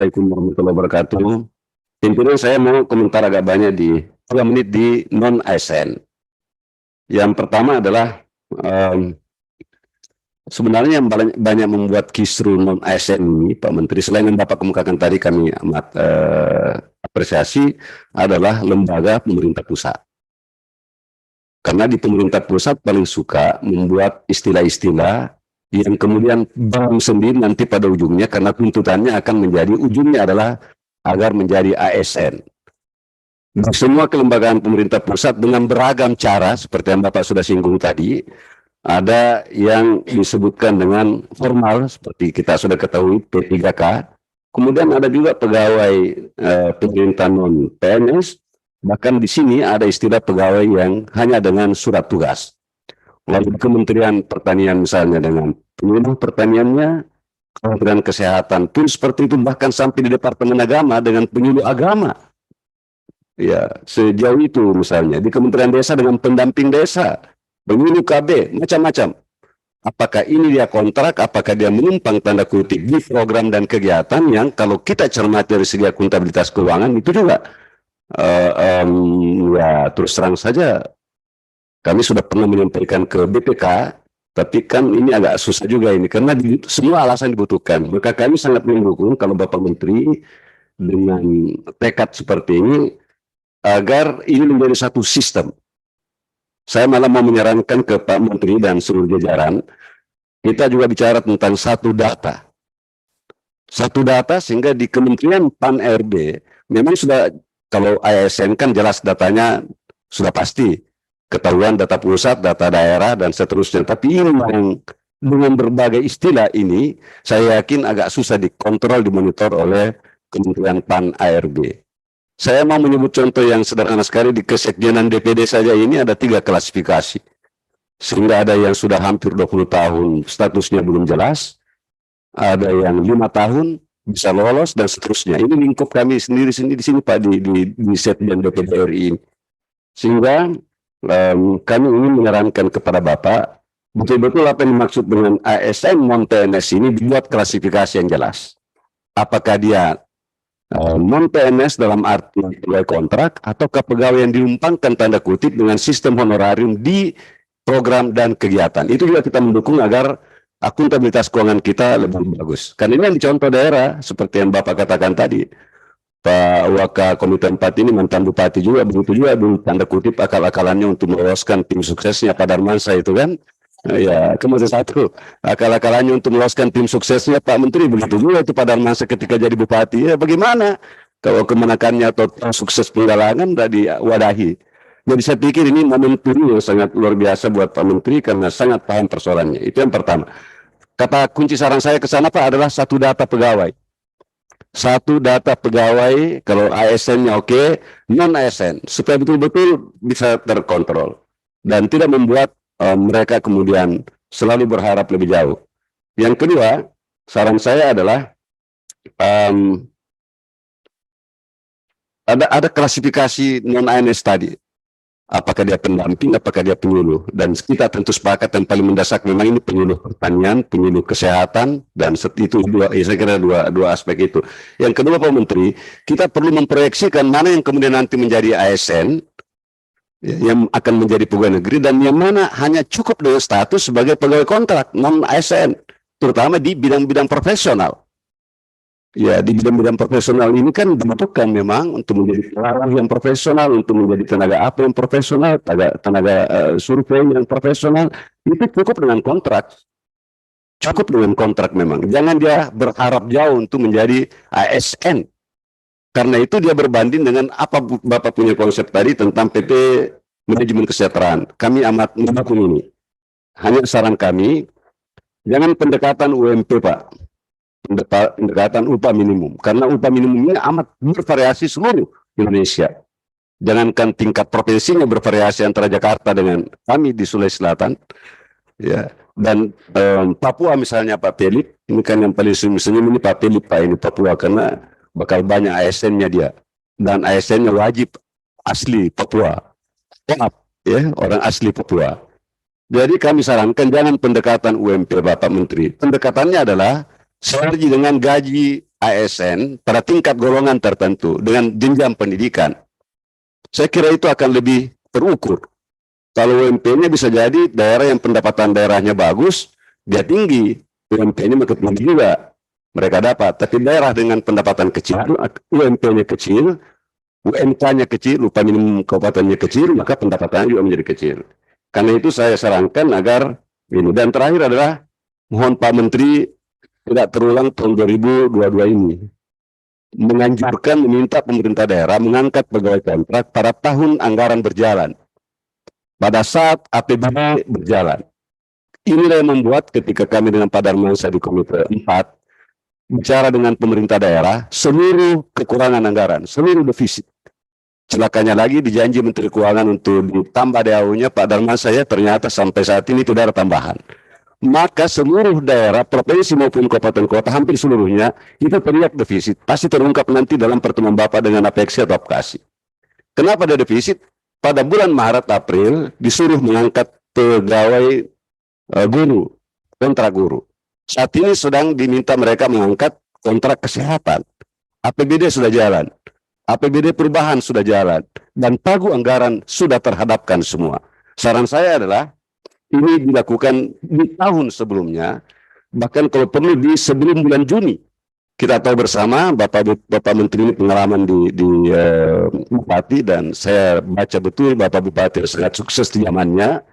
Assalamualaikum warahmatullahi wabarakatuh. Intinya saya mau komentar agak banyak di 3 menit di non-ASN. Yang pertama adalah sebenarnya yang banyak membuat kisru non-ASN ini, Pak Menteri, selain yang Bapak kemukakan tadi kami amat apresiasi, adalah lembaga pemerintah pusat. Karena di pemerintah pusat paling suka membuat istilah-istilah yang kemudian bank sendiri nanti pada ujungnya, karena tuntutannya akan menjadi, ujungnya adalah agar menjadi ASN. Di semua kelembagaan pemerintah pusat dengan beragam cara, seperti yang Bapak sudah singgung tadi, ada yang disebutkan dengan formal, seperti kita sudah ketahui P3K, kemudian ada juga pegawai pemerintah non-PNS, bahkan di sini ada istilah pegawai yang hanya dengan surat tugas. Lalu Kementerian Pertanian misalnya dengan penyuluh pertaniannya, Kementerian Kesehatan pun seperti itu, bahkan sampai di Departemen Agama dengan penyuluh agama. Ya, sejauh itu misalnya. Di Kementerian Desa dengan pendamping desa, penyuluh KB, macam-macam. Apakah ini dia kontrak, apakah dia menumpang tanda kutip di program dan kegiatan yang kalau kita cermati dari segi akuntabilitas keuangan itu juga ya terus terang saja kami sudah pernah menyampaikan ke BPK, tapi kan ini agak susah juga ini, karena semua alasan dibutuhkan. Maka kami sangat mendukung kalau Bapak Menteri dengan tekad seperti ini, agar ini menjadi satu sistem. Saya malah mau menyarankan ke Pak Menteri dan seluruh jajaran, kita juga bicara tentang satu data. Satu data sehingga di Kementerian Pan-RB, memang sudah, kalau ASN kan jelas datanya sudah pasti. Ketahuan data pusat, data daerah, dan seterusnya. Tapi ini yang dengan berbagai istilah ini, saya yakin agak susah dikontrol, dimonitor oleh Kementerian Pan-ARB. Saya mau menyebut contoh yang sederhana sekali, di Kesekjenan DPD saja ini ada 3 klasifikasi. Sehingga ada yang sudah hampir 20 tahun statusnya belum jelas, ada yang 5 tahun bisa lolos, dan seterusnya. Ini lingkup kami sendiri di sini Pak, di Sekjen DPD RI ini. Sehingga kami ingin menyarankan kepada Bapak, betul-betul apa yang dimaksud dengan ASN non-PNS ini dibuat klasifikasi yang jelas. Apakah dia non-PNS dalam arti pegawai kontrak, ataukah pegawai yang diumpangkan tanda kutip dengan sistem honorarium di program dan kegiatan. Itu juga kita mendukung agar akuntabilitas keuangan kita lebih bagus. Karena ini yang dicontoh daerah, seperti yang Bapak katakan tadi. Pak Waka Komite 4 ini mantan bupati juga, begitu juga dulu tanda kutip akal-akalannya untuk meloloskan tim suksesnya Pak Darmansa itu kan. Ya, kemudian satu akal-akalannya untuk meloloskan tim suksesnya Pak Menteri, begitu juga itu Pak Darmansa ketika jadi bupati. Ya bagaimana kalau kemenakannya atau sukses penggalangan sudah diwadahi. Jadi saya pikir ini momentum yang sangat luar biasa buat Pak Menteri karena sangat paham persoalannya. Itu yang pertama. Kata kunci saran saya ke sana Pak adalah satu data pegawai. Satu data pegawai, kalau ASN-nya oke, non-ASN, supaya betul-betul bisa terkontrol dan tidak membuat mereka kemudian selalu berharap lebih jauh. Yang kedua, saran saya adalah ada klasifikasi non-ASN tadi. Apakah dia pendamping, apakah dia penyuluh. Dan kita tentu sepakat yang paling mendesak memang ini penyuluh pertanian, penyuluh kesehatan, dan itu saya kira dua aspek itu. Yang kedua Pak Menteri, kita perlu memproyeksikan mana yang kemudian nanti menjadi ASN, yang akan menjadi pegawai negeri, dan yang mana hanya cukup dengan status sebagai pegawai kontrak, non-ASN, terutama di bidang-bidang profesional. Ya, di bidang-bidang profesional ini kan dibutuhkan memang untuk menjadi pelarang yang profesional, untuk menjadi tenaga apa yang profesional, tenaga survei yang profesional, itu cukup dengan kontrak. Cukup dengan kontrak memang. Jangan dia berharap jauh untuk menjadi ASN. Karena itu dia berbanding dengan apa Bapak punya konsep tadi tentang PP Manajemen Kesejahteraan. Kami amat mendukung ini. Hanya saran kami, jangan pendekatan UMP Pak. Pendekatan upah minimum, karena upah minimum ini amat bervariasi seluruh Indonesia. Jangankan tingkat provinsinya bervariasi antara Jakarta dengan kami di Sulawesi Selatan, ya, dan Papua misalnya Pak Pelip, ini kan yang paling senyum ini Pak Pelip Pak, ini Papua, karena bakal banyak ASN-nya dia, dan ASN-nya wajib asli Papua, ya, orang asli Papua. Jadi kami sarankan jangan pendekatan UMP Bapak Menteri, pendekatannya adalah sinergi dengan gaji ASN pada tingkat golongan tertentu dengan jenjang pendidikan, saya kira itu akan lebih terukur. Kalau UMP-nya bisa jadi daerah yang pendapatan daerahnya bagus, dia tinggi, UMP-nya makin tinggi juga mereka dapat. Tapi daerah dengan pendapatan kecil, UMP-nya kecil, UMK-nya kecil, upah minimum kabupatennya kecil, maka pendapatannya juga menjadi kecil. Karena itu saya sarankan agar ini. Dan terakhir adalah mohon Pak Menteri tidak terulang tahun 2022 ini. Menganjurkan meminta pemerintah daerah mengangkat pegawai kontrak pada tahun anggaran berjalan. Pada saat APBD berjalan. Inilah yang membuat ketika kami dengan Pak Darmansyah di Komite 4 bicara dengan pemerintah daerah, seluruh kekurangan anggaran, seluruh defisit. Celakanya lagi dijanji Menteri Keuangan untuk ditambah DAU-nya, Pak Darmansyah ternyata sampai saat ini tidak ada tambahan. Maka seluruh daerah, provinsi maupun kabupaten kota, hampir seluruhnya, itu terlihat defisit. Pasti terungkap nanti dalam pertemuan Bapak dengan Apexi atau Apkasi. Kenapa ada defisit? Pada bulan Maret, April, disuruh mengangkat pegawai guru, kontrak guru. Saat ini sedang diminta mereka mengangkat kontrak kesehatan. APBD sudah jalan. APBD perubahan sudah jalan. Dan pagu anggaran sudah terhadapkan semua. Saran saya adalah, ini dilakukan di tahun sebelumnya, bahkan kalau perlu di sebelum bulan Juni. Kita tahu bersama Bapak Menteri ini pengalaman di Bupati, dan saya baca betul Bapak Bupati sangat sukses di zamannya.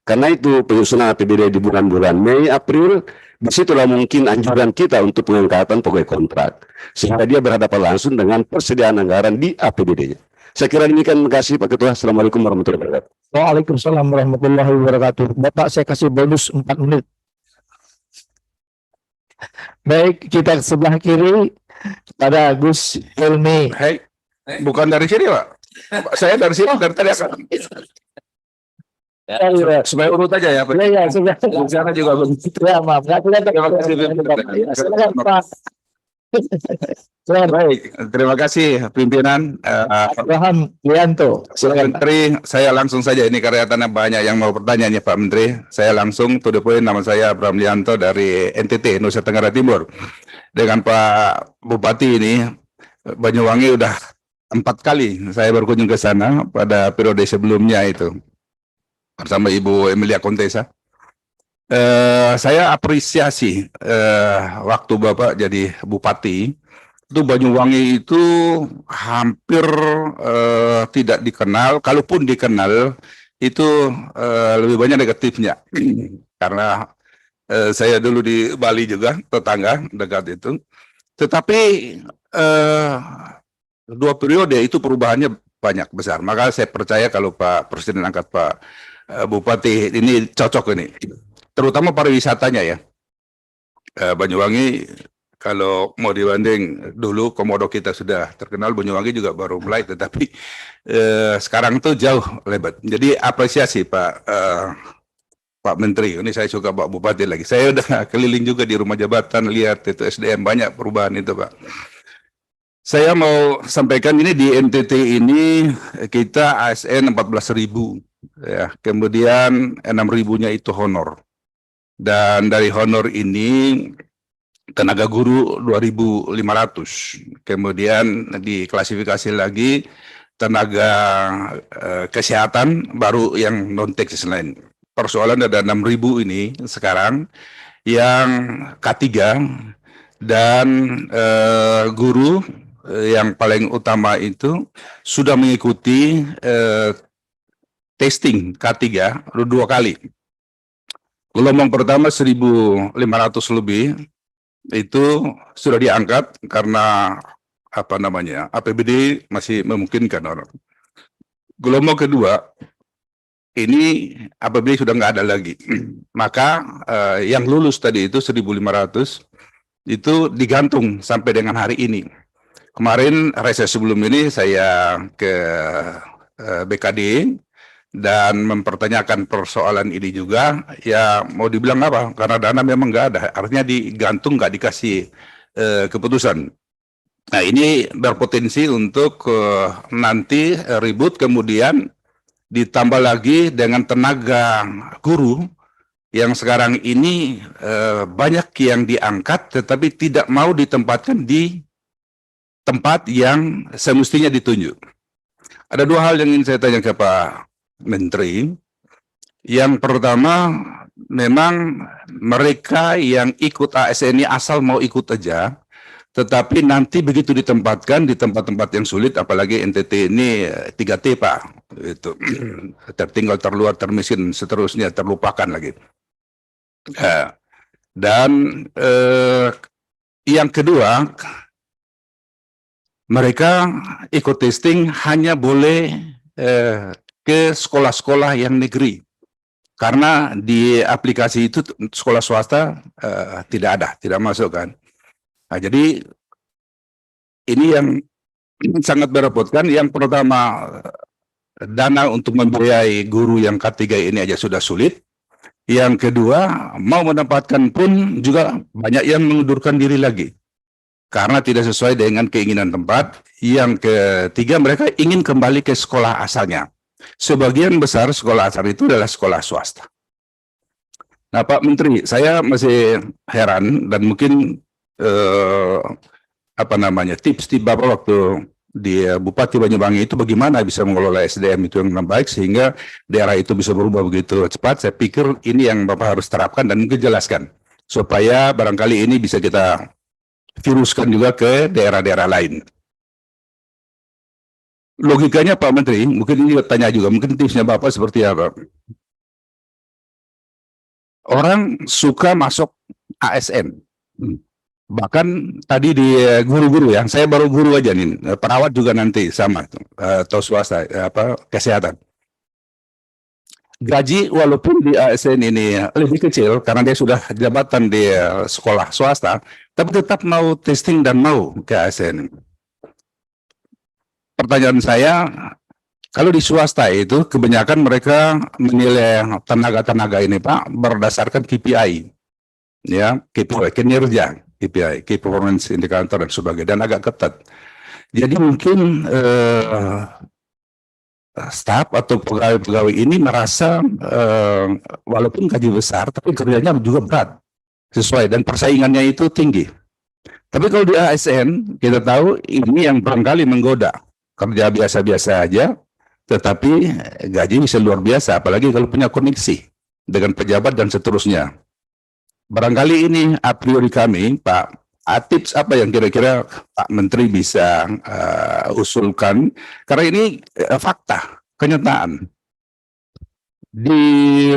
Karena itu penyusunan APBD di bulan-bulan Mei, April, disitulah mungkin anjuran kita untuk pengangkatan pegawai kontrak. Sehingga dia berhadapan langsung dengan persediaan anggaran di APBD-nya. Saya kira demikian. Terima kasih Pak Ketua. Assalamualaikum warahmatullahi wabarakatuh. Waalaikumsalam warahmatullahi wabarakatuh. Bapak, saya kasih bonus 4 menit. Baik, kita ke sebelah kiri pada Gus Helmi. Hei, bukan dari sini Pak. Saya dari sini, dari tadi akan. Supaya urut aja ya Pak. Ya, sudah. Di sana juga begitu. Ya, maaf. Terima kasih. Silakan, Pak. Silakan. Baik, terima kasih pimpinan. Abraham Lianto. Pak Silakan, Pak. Menteri, saya langsung saja, ini kelihatannya banyak yang mau bertanya nih Pak Menteri. Saya langsung to the point, nama saya Abraham Lianto dari NTT, Nusa Tenggara Timur. Dengan Pak Bupati ini, Banyuwangi udah 4 kali saya berkunjung ke sana pada periode sebelumnya itu. Bersama Ibu Emilia Contessa. Saya apresiasi waktu Bapak jadi Bupati, itu Banyuwangi itu hampir tidak dikenal, kalaupun dikenal itu lebih banyak negatifnya. Karena saya dulu di Bali juga, tetangga dekat itu. Tetapi 2 periode itu perubahannya banyak besar. Maka saya percaya kalau Pak Presiden angkat Pak Bupati ini cocok ini, terutama pariwisatanya ya. Banyuwangi kalau mau dibanding dulu Komodo kita sudah terkenal, Banyuwangi juga baru mulai, tetapi sekarang tuh jauh lebat. Jadi apresiasi Pak Menteri. Ini saya suka Pak Bupati lagi. Saya udah keliling juga di rumah jabatan, lihat itu SDM banyak perubahan itu Pak. Saya mau sampaikan ini di NTT ini kita ASN 14.000. Ya, kemudian 6.000-nya itu honor. Dan dari honor ini tenaga guru 2.500. Kemudian diklasifikasi lagi tenaga kesehatan baru yang non teknis lain. Persoalan ada 6.000 ini sekarang yang K3 dan guru yang paling utama itu sudah mengikuti testing K3 2 kali. Gelombang pertama 1.500 lebih itu sudah diangkat karena APBD masih memungkinkan orang. Gelombang kedua ini APBD sudah nggak ada lagi. Maka yang lulus tadi itu 1.500 itu digantung sampai dengan hari ini. Kemarin reses sebelum ini saya ke BKD dan mempertanyakan persoalan ini juga. Ya mau dibilang apa, karena dana memang nggak ada, artinya digantung, nggak dikasih keputusan. Nah ini berpotensi untuk nanti ribut, kemudian ditambah lagi dengan tenaga guru yang sekarang ini banyak yang diangkat tetapi tidak mau ditempatkan di tempat yang semestinya ditunjuk. Ada dua hal yang ingin saya tanya ke Pak Menteri. Yang pertama, memang mereka yang ikut ASN ini asal mau ikut aja, tetapi nanti begitu ditempatkan di tempat-tempat yang sulit, apalagi NTT ini 3T Pak, itu tertinggal, terluar, termiskin, seterusnya, terlupakan lagi. Dan yang kedua, mereka ikut testing hanya boleh ke sekolah-sekolah yang negeri. Karena di aplikasi itu sekolah swasta tidak ada, tidak masuk kan. Nah, jadi ini yang sangat merepotkan. Yang pertama, dana untuk membiayai guru yang K3 ini aja sudah sulit. Yang kedua, mau menempatkan pun juga banyak yang mengundurkan diri lagi. Karena tidak sesuai dengan keinginan tempat. Yang ketiga, mereka ingin kembali ke sekolah asalnya. Sebagian besar sekolah asal itu adalah sekolah swasta. Nah, Pak Menteri, saya masih heran dan mungkin tips-tips Bapak waktu di Bupati Banyuwangi itu bagaimana bisa mengelola SDM itu yang baik sehingga daerah itu bisa berubah begitu cepat. Saya pikir ini yang Bapak harus terapkan dan mungkin jelaskan supaya barangkali ini bisa kita viruskan juga ke daerah-daerah lain. Logikanya Pak Menteri, mungkin ini tanya juga, mungkin tipsnya Bapak seperti apa? Orang suka masuk ASN. Bahkan tadi di guru-guru ya, saya baru guru aja nih, perawat juga nanti sama, atau swasta, kesehatan. Gaji walaupun di ASN ini lebih kecil, karena dia sudah jabatan di sekolah swasta, tapi tetap mau testing dan mau ke ASN. Pertanyaan saya, kalau di swasta itu kebanyakan mereka menilai tenaga-tenaga ini Pak berdasarkan KPI, ya KPI kinerja, KPI, Key Performance Indicator dan sebagainya, dan agak ketat. Jadi mungkin staf atau pegawai-pegawai ini merasa walaupun gaji besar, tapi kerjanya juga berat, sesuai dan persaingannya itu tinggi. Tapi kalau di ASN kita tahu ini yang barangkali menggoda. Kerja biasa-biasa aja, tetapi gaji bisa luar biasa, apalagi kalau punya koneksi dengan pejabat dan seterusnya. Barangkali ini a priori kami, Pak, tips apa yang kira-kira Pak Menteri bisa usulkan, karena ini fakta, kenyataan. Di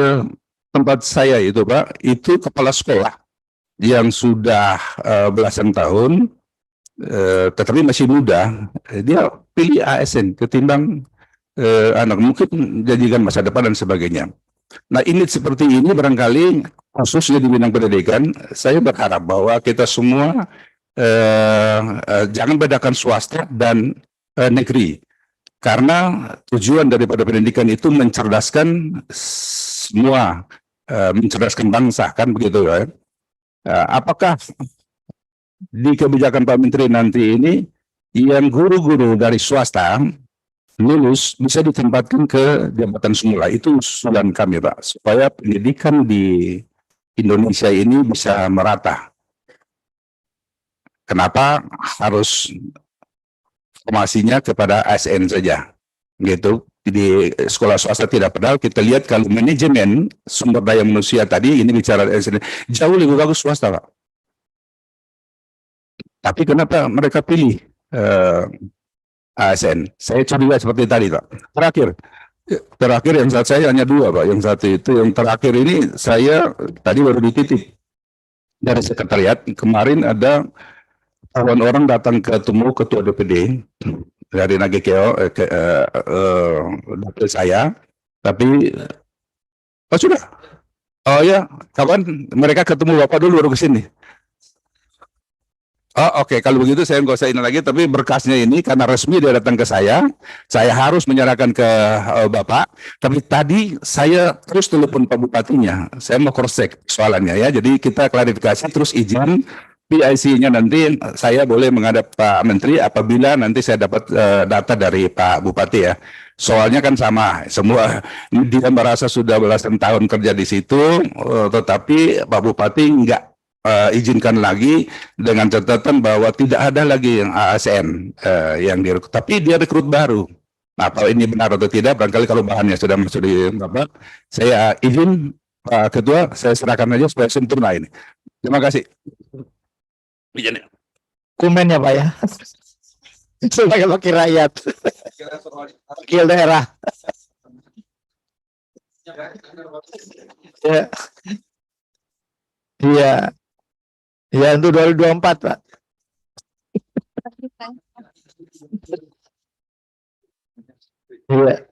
tempat saya itu Pak, itu kepala sekolah yang sudah belasan tahun, tetapi masih muda, dia pilih ASN ketimbang anak mungkin jadikan masa depan dan sebagainya. Nah, ini seperti ini barangkali khususnya di bidang pendidikan, saya berharap bahwa kita semua jangan bedakan swasta dan negeri, karena tujuan daripada pendidikan itu mencerdaskan semua, mencerdaskan bangsa, kan begitu kan? Apakah di kebijakan Pak Menteri nanti ini yang guru-guru dari swasta lulus bisa ditempatkan ke jabatan semula? Itu usulan kami Pak, supaya pendidikan di Indonesia ini bisa merata. Kenapa harus formasinya kepada ASN saja gitu? Di sekolah swasta tidak, padahal kita lihat kalau manajemen sumber daya manusia tadi ini bicara ASN jauh lebih bagus swasta Pak. Tapi kenapa mereka pilih ASN? Saya curiga seperti tadi Pak. Terakhir yang saat saya hanya dua Pak. Yang satu itu, yang terakhir ini saya tadi baru dititip dari sekretariat. Kemarin ada kawan orang datang ketemu ketua DPD dari Nagekeo dapil saya. Tapi sudah. Oh ya, kawan mereka ketemu Bapak dulu baru ke sini. Oh oke, kalau begitu saya nggak usah ini lagi, tapi berkasnya ini karena resmi dia datang ke saya harus menyerahkan ke Bapak, tapi tadi saya terus telepon Pak Bupatinya, saya mau cross check soalannya ya, jadi kita klarifikasi terus izin PIC-nya nanti saya boleh menghadap Pak Menteri apabila nanti saya dapat data dari Pak Bupati ya. Soalnya kan sama, semua dia merasa sudah belasan tahun kerja di situ, tetapi Pak Bupati nggak izinkan lagi dengan catatan bahwa tidak ada lagi yang ASN yang direkrut, tapi dia rekrut baru. Nah, kalau ini benar atau tidak, barangkali kalau bahannya sudah masuk di Bapak, saya izin Pak Ketua, saya serahkan aja supaya sempurna ini. Terima kasih. Komen ya Pak ya. Sebagai wakil rakyat, wakil daerah. Ya. Iya. Ya untuk 2024 Pak. Iya.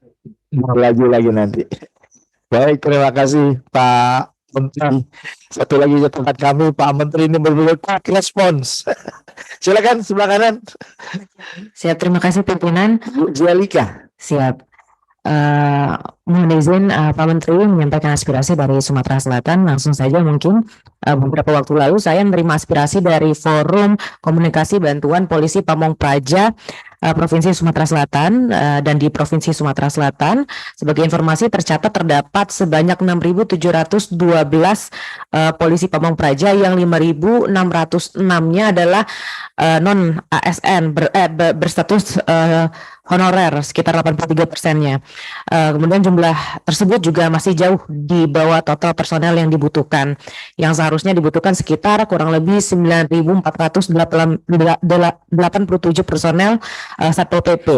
Mau lagi nanti. Baik, terima kasih Pak Menteri. Satu lagi catatan kami, Pak Menteri ini benar-benar quick response. Silakan sebelah kanan. Siap, terima kasih pimpinan. Bu Jelika. Siap. Mohon izin Pak Menteri menyampaikan aspirasi dari Sumatera Selatan. Langsung saja mungkin beberapa waktu lalu saya menerima aspirasi dari Forum Komunikasi Bantuan Polisi Pamong Praja Provinsi Sumatera Selatan, dan di Provinsi Sumatera Selatan sebagai informasi tercatat terdapat sebanyak 6.712 polisi Pamong Praja yang 5.606-nya adalah non ASN berstatus honorer sekitar 83%-nya. Kemudian jumlah tersebut juga masih jauh di bawah total personel yang dibutuhkan, yang seharusnya dibutuhkan sekitar kurang lebih 9.487 personel Satpol PP.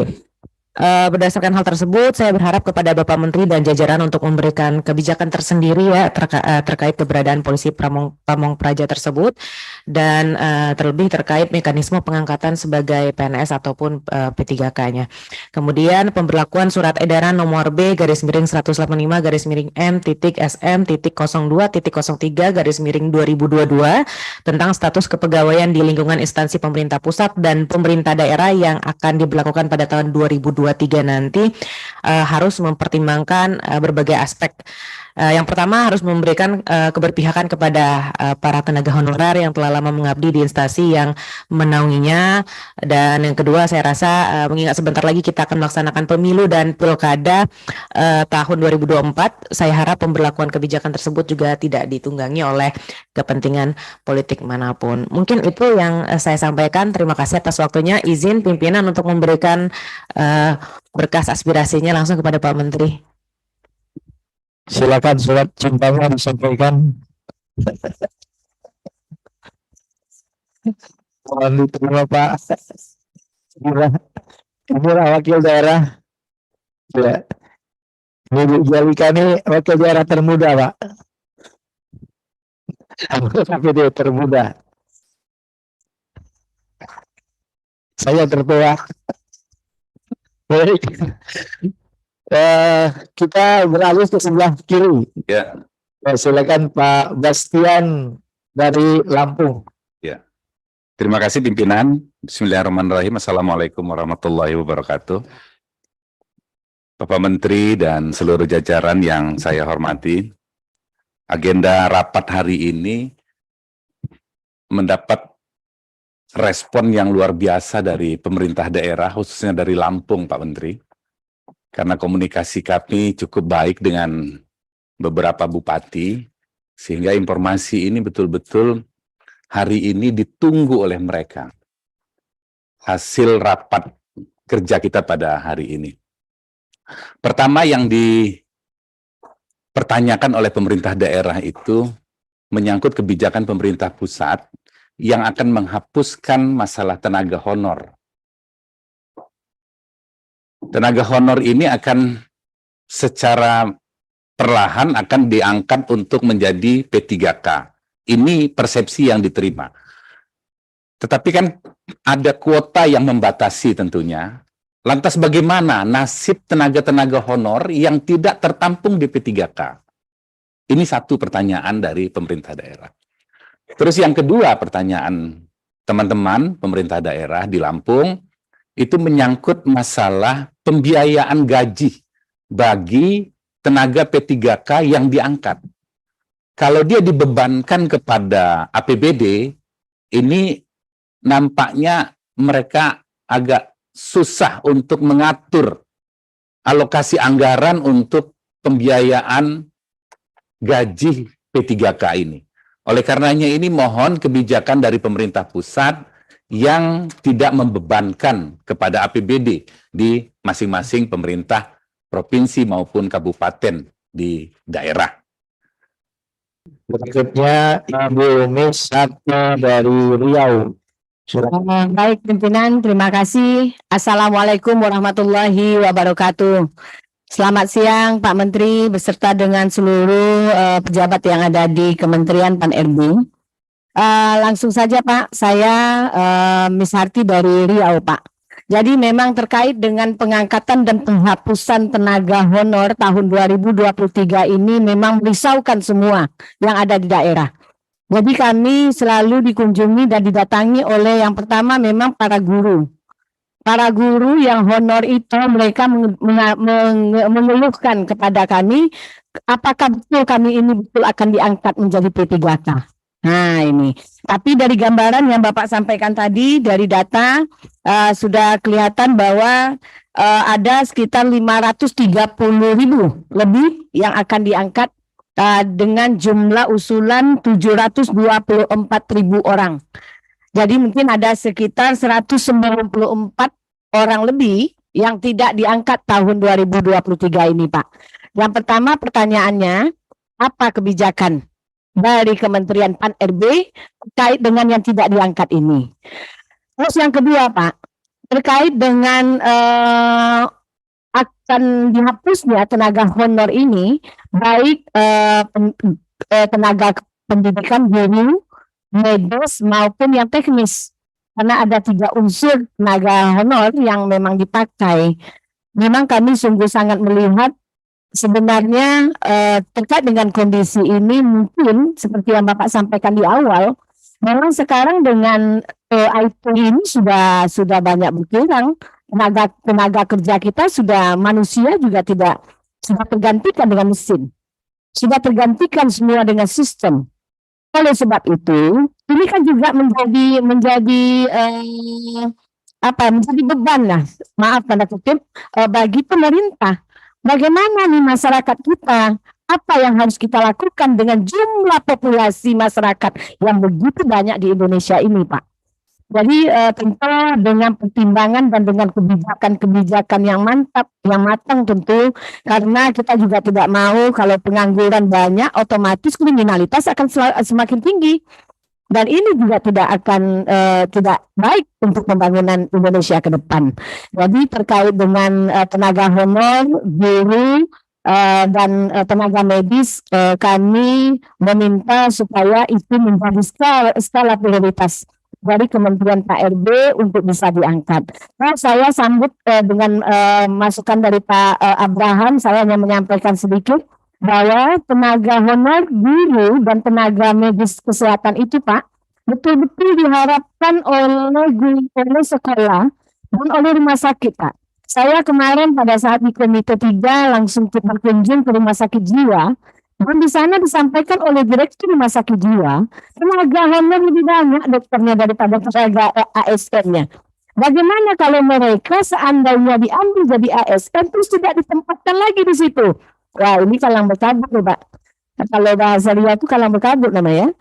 Berdasarkan hal tersebut, saya berharap kepada Bapak Menteri dan jajaran untuk memberikan kebijakan tersendiri ya terkait keberadaan polisi Pamong Praja tersebut, dan terlebih terkait mekanisme pengangkatan sebagai PNS ataupun P3K-nya. Kemudian pemberlakuan surat edaran nomor B/185/M.SM.02.03/2022 tentang status kepegawaian di lingkungan instansi pemerintah pusat dan pemerintah daerah yang akan diberlakukan pada tahun 2023 nanti, harus mempertimbangkan berbagai aspek. Yang pertama harus memberikan keberpihakan kepada para tenaga honorer yang telah lama mengabdi di instansi yang menaunginya, dan yang kedua saya rasa mengingat sebentar lagi kita akan melaksanakan pemilu dan pilkada tahun 2024, saya harap pemberlakuan kebijakan tersebut juga tidak ditunggangi oleh kepentingan politik manapun. Mungkin itu yang saya sampaikan. Terima kasih atas waktunya. Izin pimpinan untuk memberikan berkas aspirasinya langsung kepada Pak Menteri. Silakan surat cintanya disampaikan. Mohon diterima Pak. Inilah wakil daerah. Ya. Ini Bu Jelika ini wakil daerah termuda Pak. Tapi dia termuda. Saya tertua. Baik. Kita beralih ke sebelah kiri. Ya. Silakan Pak Bastian dari Lampung. Ya. Terima kasih pimpinan. Bismillahirrahmanirrahim. Assalamualaikum warahmatullahi wabarakatuh. Bapak Menteri dan seluruh jajaran yang saya hormati, agenda rapat hari ini mendapat respon yang luar biasa dari pemerintah daerah, khususnya dari Lampung, Pak Menteri. Karena komunikasi kami cukup baik dengan beberapa bupati, sehingga informasi ini betul-betul hari ini ditunggu oleh mereka. Hasil rapat kerja kita pada hari ini. Pertama yang dipertanyakan oleh pemerintah daerah itu menyangkut kebijakan pemerintah pusat yang akan menghapuskan masalah tenaga honor. Tenaga honor ini akan secara perlahan akan diangkat untuk menjadi P3K. Ini persepsi yang diterima. Tetapi kan ada kuota yang membatasi tentunya. Lantas bagaimana nasib tenaga-tenaga honor yang tidak tertampung di P3K? Ini satu pertanyaan dari pemerintah daerah. Terus yang kedua pertanyaan teman-teman pemerintah daerah di Lampung, itu menyangkut masalah pembiayaan gaji bagi tenaga P3K yang diangkat. Kalau dia dibebankan kepada APBD, ini nampaknya mereka agak susah untuk mengatur alokasi anggaran untuk pembiayaan gaji P3K ini. Oleh karenanya ini mohon kebijakan dari pemerintah pusat yang tidak membebankan kepada APBD di masing-masing pemerintah provinsi maupun kabupaten di daerah. Berikutnya Ibu Misata dari Riau. Silakan. Baik pimpinan, terima kasih. Assalamualaikum warahmatullahi wabarakatuh. Selamat siang Pak Menteri beserta dengan seluruh pejabat yang ada di Kementerian Pan-RB. Langsung saja Pak, saya Miss Harti dari Riau Pak. Jadi memang terkait dengan pengangkatan dan penghapusan tenaga honor tahun 2023 ini memang merisaukan semua yang ada di daerah. Jadi kami selalu dikunjungi dan didatangi oleh yang pertama memang para guru. Para guru yang honor itu mereka mengeluhkan kepada kami apakah betul kami ini betul akan diangkat menjadi P3K. Nah ini, tapi dari gambaran yang Bapak sampaikan tadi dari data sudah kelihatan bahwa ada sekitar 530.000 lebih yang akan diangkat dengan jumlah usulan 724.000 orang. Jadi mungkin ada sekitar 194 orang lebih yang tidak diangkat tahun 2023 ini Pak. Yang pertama pertanyaannya, apa kebijakan dari Kementerian Pan-RB terkait dengan yang tidak diangkat ini? Terus yang kedua Pak, terkait dengan akan dihapusnya tenaga honor ini, baik tenaga pendidikan guru, medis maupun yang teknis, karena ada 3 unsur tenaga honor yang memang dipakai. Memang kami sungguh sangat melihat sebenarnya terkait dengan kondisi ini mungkin seperti yang Bapak sampaikan di awal, memang sekarang dengan IT ini sudah banyak berkurang, tenaga kerja kita sudah, manusia juga tidak, sudah tergantikan dengan mesin, sudah tergantikan semua dengan sistem. Oleh sebab itu, ini kan juga menjadi beban lah, maaf tanda kutip, bagi pemerintah. Bagaimana nih masyarakat kita? Apa yang harus kita lakukan dengan jumlah populasi masyarakat yang begitu banyak di Indonesia ini, Pak? Jadi tentu dengan pertimbangan dan dengan kebijakan-kebijakan yang mantap, yang matang tentu, karena kita juga tidak mau kalau pengangguran banyak, otomatis kriminalitas akan semakin tinggi. Dan ini juga tidak baik untuk pembangunan Indonesia ke depan. Jadi terkait dengan tenaga honor, guru, dan tenaga medis, kami meminta supaya itu menjadi skala prioritas dari Kementerian Pan-RB untuk bisa diangkat. Nah, saya sambut dengan masukan dari Pak Abraham, saya hanya menyampaikan sedikit bahwa tenaga honor, guru, dan tenaga medis kesehatan itu Pak, betul-betul diharapkan oleh guru, oleh sekolah, dan oleh rumah sakit Pak. Saya kemarin pada saat di Komite 3 langsung berkunjung ke rumah sakit jiwa, dan di sana disampaikan oleh direktur rumah sakit jiwa, tenaga honor lebih banyak dokternya daripada tenaga ASN-nya. Bagaimana kalau mereka seandainya diambil jadi ASN terus tidak ditempatkan lagi di situ? Wah, ini kalang berkabut loh Pak. Kalau bahasa dia itu kalang berkabut namanya.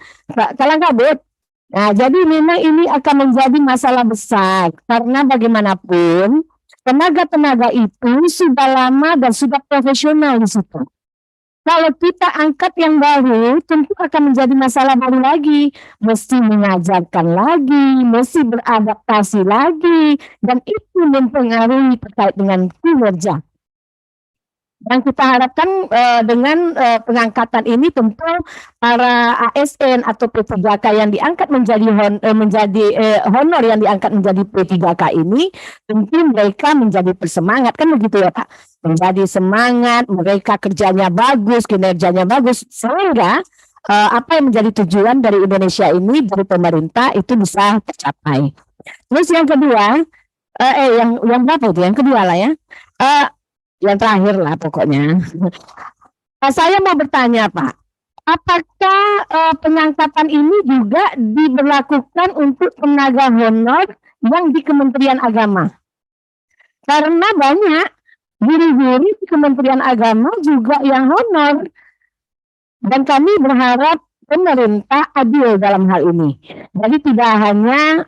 Kalang kabut. Nah, jadi memang ini akan menjadi masalah besar karena bagaimanapun tenaga-tenaga itu sudah lama dan sudah profesional di situ. Kalau kita angkat yang baru, tentu akan menjadi masalah baru lagi. Mesti mengajarkan lagi, mesti beradaptasi lagi, dan itu mempengaruhi terkait dengan kinerja. Yang kita harapkan dengan pengangkatan ini tentu para ASN atau P3K yang diangkat menjadi honor yang diangkat menjadi P3K ini tentu mereka menjadi bersemangat, kan begitu ya Pak, menjadi semangat, mereka kerjanya bagus, kinerjanya bagus, sehingga apa yang menjadi tujuan dari Indonesia ini, dari pemerintah itu bisa tercapai. Terus yang kedua, yang berapa itu? Yang kedua lah ya. Yang terakhir lah pokoknya. Saya mau bertanya Pak, apakah pengangkatan ini juga diberlakukan untuk tenaga honor yang di Kementerian Agama? Karena banyak guru-guru di Kementerian Agama juga yang honor. Dan kami berharap pemerintah adil dalam hal ini. Jadi tidak hanya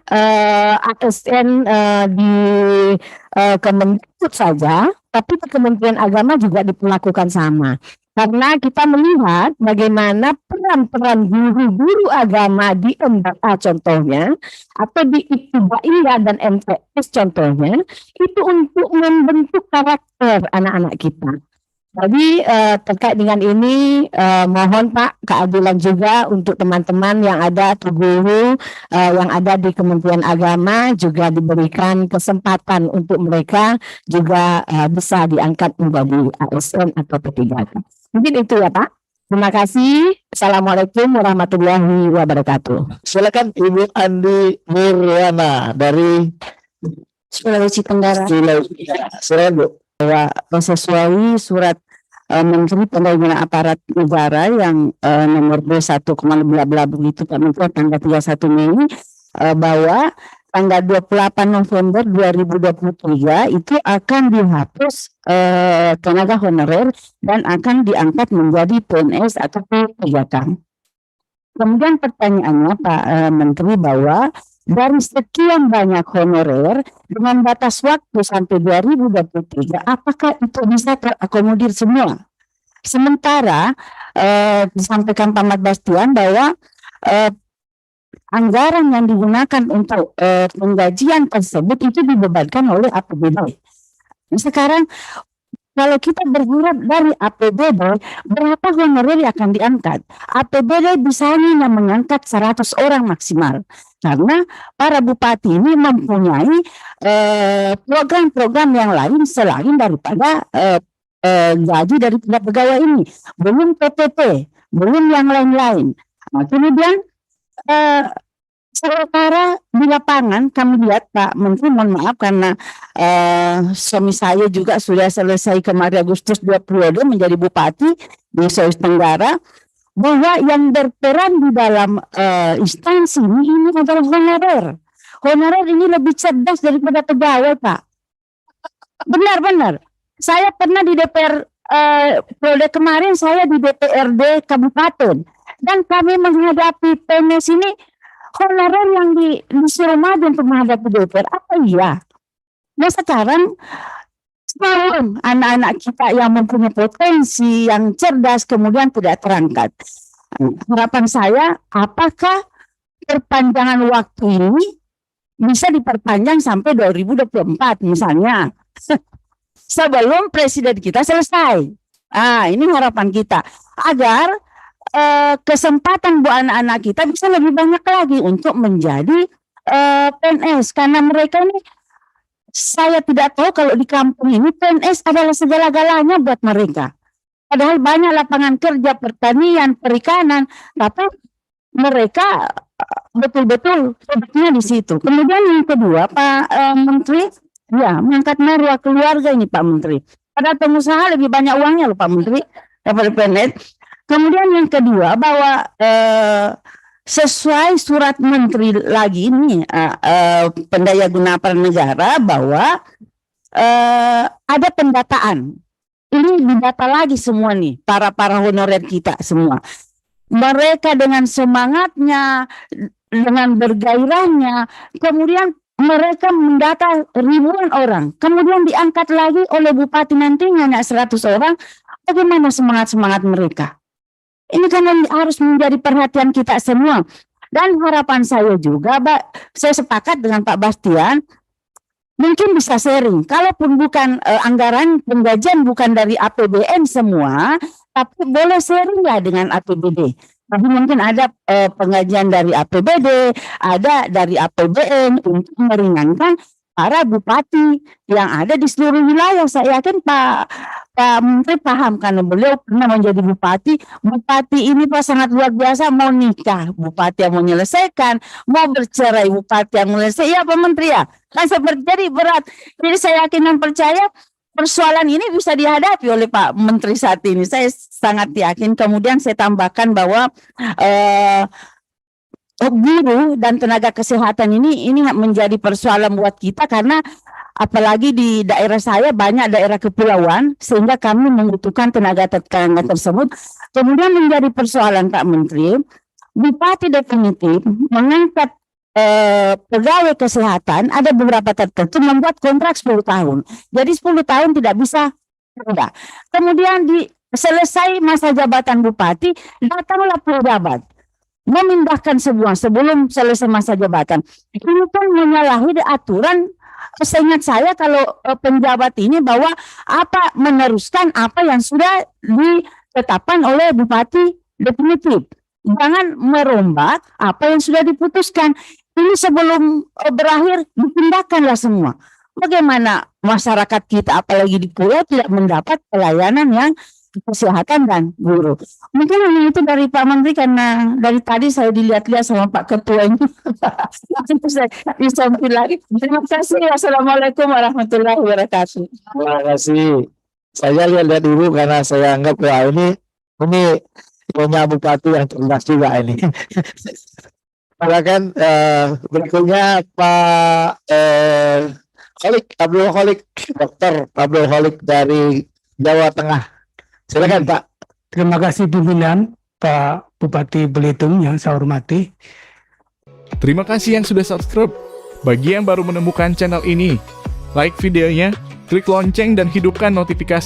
ASN di Kemendikbud saja, tapi di Kementerian Agama juga diperlakukan sama. Karena kita melihat bagaimana peran-peran guru-guru agama di MBA contohnya, atau di Ibtidaiyah dan MTS contohnya, itu untuk membentuk karakter anak-anak kita. Jadi terkait dengan ini mohon Pak keadilan juga untuk teman-teman yang ada atau guru yang ada di Kementerian Agama juga diberikan kesempatan untuk mereka juga bisa diangkat menjadi ASN atau P3K. Mungkin itu ya Pak. Terima kasih. Assalamualaikum warahmatullahi wabarakatuh. Silakan Ibu Andi Nirwana dari Sulawesi Tenggara. Sulawesi. Silakan Bu. Bahwa sesuai surat Menteri Pembangunan Aparat Negara yang nomor 21, bla bla begitu Pak Menteri tanggal 31 Mei bahwa tanggal 28 November 2023 itu akan dihapus tenaga honorer dan akan diangkat menjadi PNS atau P3K. Kemudian pertanyaannya Pak Menteri bahwa dari sekian banyak honorer dengan batas waktu sampai 2023, apakah itu bisa terakomodir semua? Sementara disampaikan Pak Bastian bahwa anggaran yang digunakan untuk penggajian tersebut itu dibebankan oleh APBD. Sekarang kalau kita berharap dari APBD, berapa honorer yang akan diangkat? APBD bisa hanya mengangkat 100 orang maksimal. Karena para bupati ini mempunyai program-program yang lain selain daripada gaji daripada pegawai ini. Belum PPP, belum yang lain-lain. Nah, kemudian sementara di lapangan kami lihat Pak Menteri, mohon maaf karena suami saya juga sudah selesai kemarin Agustus 2 periode menjadi bupati di Sulawesi Tenggara, bahwa yang berperan di dalam instansi ini adalah honorer. Honorer ini lebih cerdas daripada pegawai Pak. Benar-benar. Saya pernah di DPR periode kemarin, saya di DPRD Kabupaten, dan kami menghadapi PNS ini honorer yang disuruh maju untuk menghadapi DPR. Apa iya? Nah sekarang sebelum anak-anak kita yang mempunyai potensi, yang cerdas kemudian tidak terangkat. Harapan saya, apakah perpanjangan waktu ini bisa diperpanjang sampai 2024 misalnya, sebelum presiden kita selesai. Ini harapan kita agar kesempatan buat anak-anak kita bisa lebih banyak lagi untuk menjadi PNS, karena mereka ini, saya tidak tahu kalau di kampung ini PNS adalah segala-galanya buat mereka. Padahal banyak lapangan kerja, pertanian, perikanan, tapi mereka betul-betul sebetulnya di situ. Kemudian yang kedua Pak Menteri, ya mengangkat marwah keluarga ini Pak Menteri. Padahal pengusaha lebih banyak uangnya loh Pak Menteri daripada PNS. Kemudian yang kedua bahwa sesuai surat menteri lagi ini Pendayaguna Aparat Negara bahwa ada pendataan. Ini didata lagi semua nih para honorer kita semua. Mereka dengan semangatnya, dengan bergairahnya, kemudian mereka mendata ribuan orang, kemudian diangkat lagi oleh bupati nantinya hanya 100 orang. Bagaimana semangat mereka? Ini kan harus menjadi perhatian kita semua. Dan harapan saya juga, saya sepakat dengan Pak Bastian, mungkin bisa sharing. Kalaupun bukan anggaran penggajian bukan dari APBN semua, tapi boleh sharing lah dengan APBD. Tapi mungkin ada penggajian dari APBD, ada dari APBN untuk meringankan para bupati yang ada di seluruh wilayah. Saya yakin Pak Menteri paham karena beliau pernah menjadi bupati. Bupati ini Pak sangat luar biasa, mau nikah bupati yang menyelesaikan, mau bercerai bupati yang menyelesaikan. Ya Pak Menteri ya, kan seperti jadi berat. Jadi saya yakin dan percaya persoalan ini bisa dihadapi oleh Pak Menteri saat ini. Saya sangat yakin. Kemudian saya tambahkan bahwa guru dan tenaga kesehatan ini menjadi persoalan buat kita karena apalagi di daerah saya banyak daerah kepulauan sehingga kami membutuhkan tenaga tersebut. Kemudian menjadi persoalan Pak Menteri, Bupati definitif mengangkat pegawai kesehatan ada beberapa tertentu membuat kontrak 10 tahun. Jadi 10 tahun tidak bisa berubah. Kemudian selesai masa jabatan bupati, datanglah pejabat memindahkan semua sebelum selesai masa jabatan. Ini kan menyalahi aturan. Seingat saya kalau penjabat ini bahwa meneruskan apa yang sudah ditetapkan oleh bupati definitif. Jangan merombak apa yang sudah diputuskan. Ini sebelum berakhir dipindahkanlah semua. Bagaimana masyarakat kita apalagi di pulau tidak mendapat pelayanan yang kesehatan dan guru. Mungkin hanya itu dari Pak Menteri karena dari tadi saya dilihat-lihat sama Pak Ketua ini. Langsung saya disampaikan lagi. Terima kasih. Wassalamualaikum warahmatullahi wabarakatuh. Terima kasih. Saya lihat dulu karena saya anggap wah ini punya bupati yang cerdas juga ini. Silakan berikutnya Pak Abdul Kholik, Dr. Abdul Kholik dari Jawa Tengah. Silakan Pak. Terima kasih pimpinan Pak Bupati Belitung yang saya hormati. Terima kasih yang sudah subscribe. Bagi yang baru menemukan channel ini, like videonya, klik lonceng dan hidupkan notifikasi.